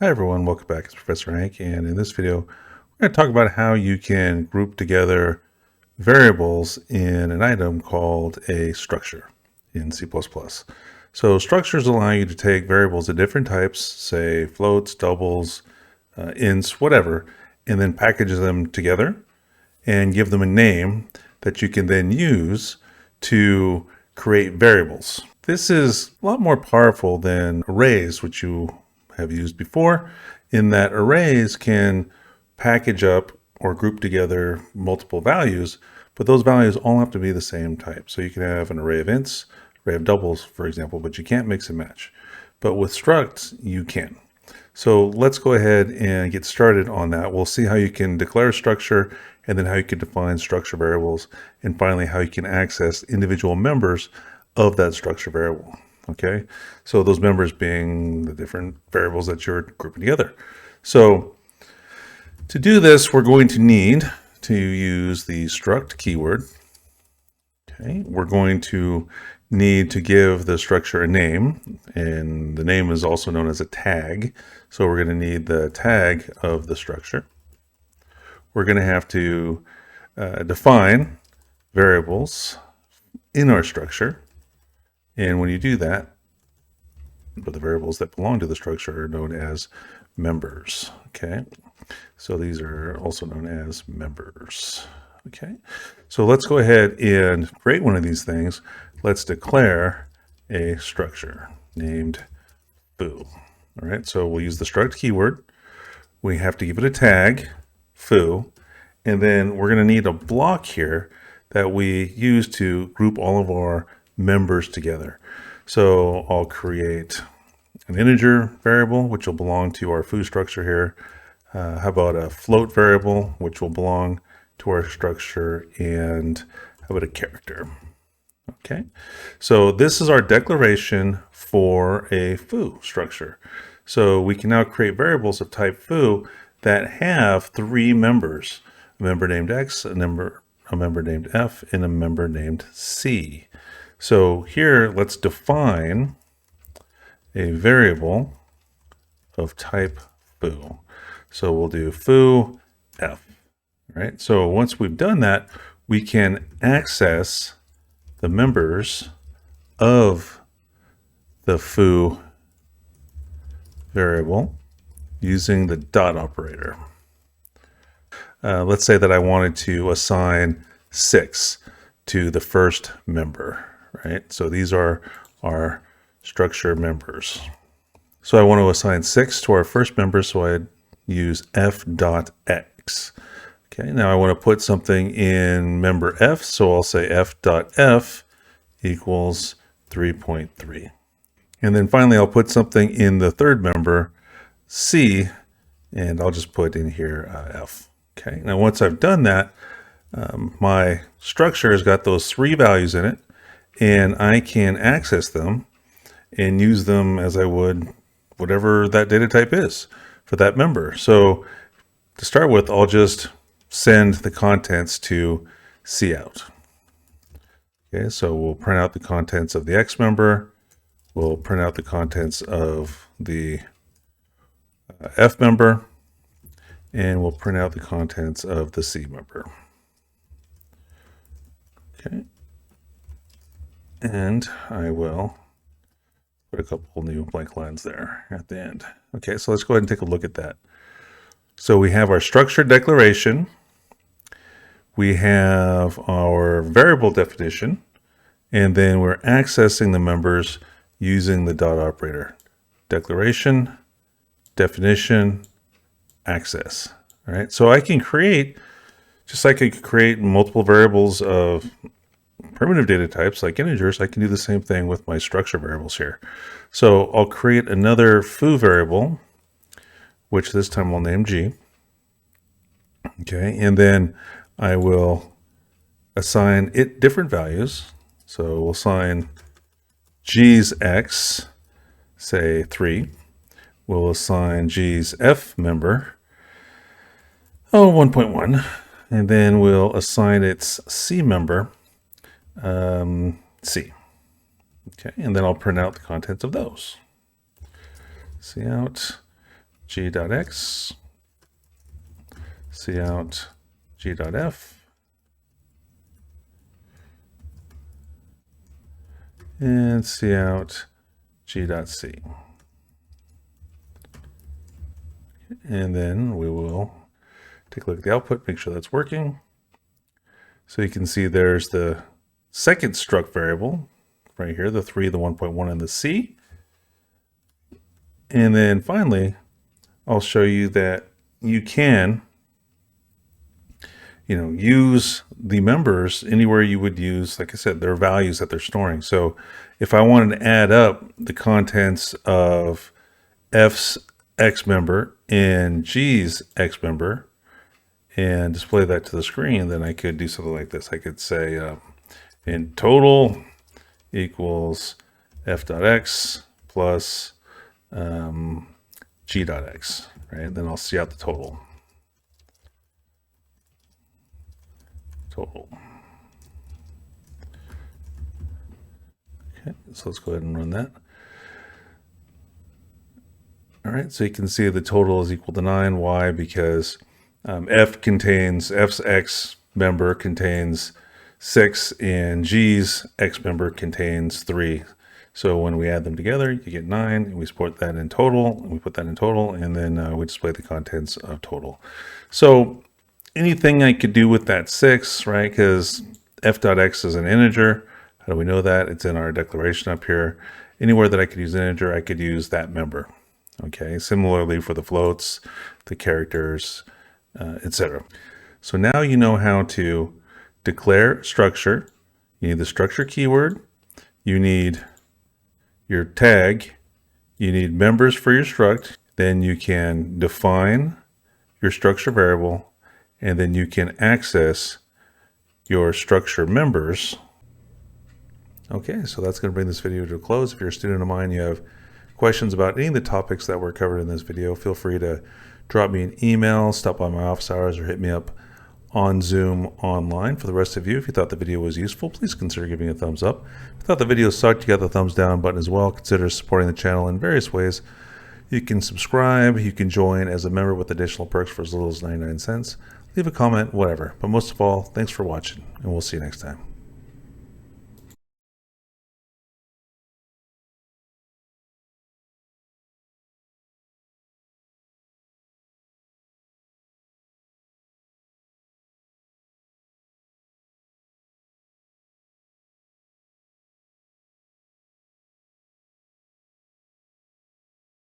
Hi everyone, welcome back. It's Professor Hank, and in this video, we're going to talk about how you can group together variables in an item called a structure in C++. So structures allow you to take variables of different types, say floats, doubles, ints, whatever, and then package them together and give them a name that you can then use to create variables. This is a lot more powerful than arrays, which you have used before, in that arrays can package up or group together multiple values, but those values all have to be the same type. So you can have an array of ints, array of doubles, for example, but you can't mix and match. But with structs, you can. So let's go ahead and get started on that. We'll see how you can declare a structure, and then how you can define structure variables, and finally how you can access individual members of that structure variable. Okay, so those members being the different variables that you're grouping together. So to do this, we're going to need to use the struct keyword. Okay, we're going to need to give the structure a name, and the name is also known as a tag. So we're going to need the tag of the structure. We're going to have to define variables in our structure. And when you do that, the variables that belong to the structure are known as members. Okay, so these are also known as members. Okay, so let's go ahead and create one of these things. Let's declare a structure named foo. All right, so we'll use the struct keyword. We have to give it a tag, foo, and then we're going to need a block here that we use to group all of our members together. So I'll create an integer variable, which will belong to our foo structure here. How about a float variable, which will belong to our structure, and how about a character? Okay, so this is our declaration for a foo structure. So we can now create variables of type foo that have three members: a member named X, a member named F, and a member named C. So here, let's define a variable of type foo. So we'll do foo F, right? So once we've done that, we can access the members of the foo variable using the dot operator. Let's say that I wanted to assign 6 to the first member, right? So these are our structure members. So I want to assign 6 to our first member, so I'd use f.x. Okay, now I want to put something in member f, so I'll say f.f equals 3.3. And then finally, I'll put something in the third member, C, and I'll just put in here f. Okay, now once I've done that, my structure has got those 3 values in it, and I can access them and use them as I would whatever that data type is for that member. So to start with, I'll just send the contents to cout. Okay, so we'll print out the contents of the X member. We'll print out the contents of the F member, and we'll print out the contents of the C member. Okay, and I will put a couple new blank lines there at the end. Okay, so let's go ahead and take a look at that. So we have our structure declaration. We have our variable definition, and then we're accessing the members using the dot operator. Declaration, definition, access. All right, so I can create, just like I could create multiple variables of primitive data types like integers, I can do the same thing with my structure variables here. So I'll create another foo variable, which this time I'll name G. Okay, and then I will assign it different values. So we'll assign G's X, say 3. We'll assign G's F member, 1.1. And then we'll assign its C member, C. Okay, and then I'll print out the contents of those. Cout, g.x, cout g.f, and cout g.c. And then we will take a look at the output, make sure that's working. So you can see there's the second struct variable right here, the 3, the 1.1, and the c. And then finally, I'll show you that you can, use the members anywhere you would use, like I said, their values that they're storing. So if I wanted to add up the contents of F's X member and G's X member and display that to the screen, then I could do something like this. I could say in total equals F.X plus G.X, right? And then I'll see out the total. Okay, so let's go ahead and run that. All right, so you can see the total is equal to 9. Why? Because F's X member contains 6 and G's X member contains 3. So when we add them together, you get 9, and we put that in total, and we put that in total, and then we display the contents of total. So anything I could do with that 6, right? Because F.X is an integer. How do we know that? It's in our declaration up here. Anywhere that I could use an integer, I could use that member. Okay, similarly for the floats, the characters, etc. So now you know how to declare structure. You need the structure keyword. You need your tag. You need members for your struct. Then you can define your structure variable, and then you can access your structure members. Okay, so that's going to bring this video to a close. If you're a student of mine, you have questions about any of the topics that were covered in this video, feel free to drop me an email, stop by my office hours, or hit me up on Zoom online. For the rest of you, if you thought the video was useful, please consider giving a thumbs up. If you thought the video sucked, you got the thumbs down button as well. Consider supporting the channel in various ways. You can subscribe, you can join as a member with additional perks for as little as 99 cents. Leave a comment, whatever. But most of all, thanks for watching, and we'll see you next time.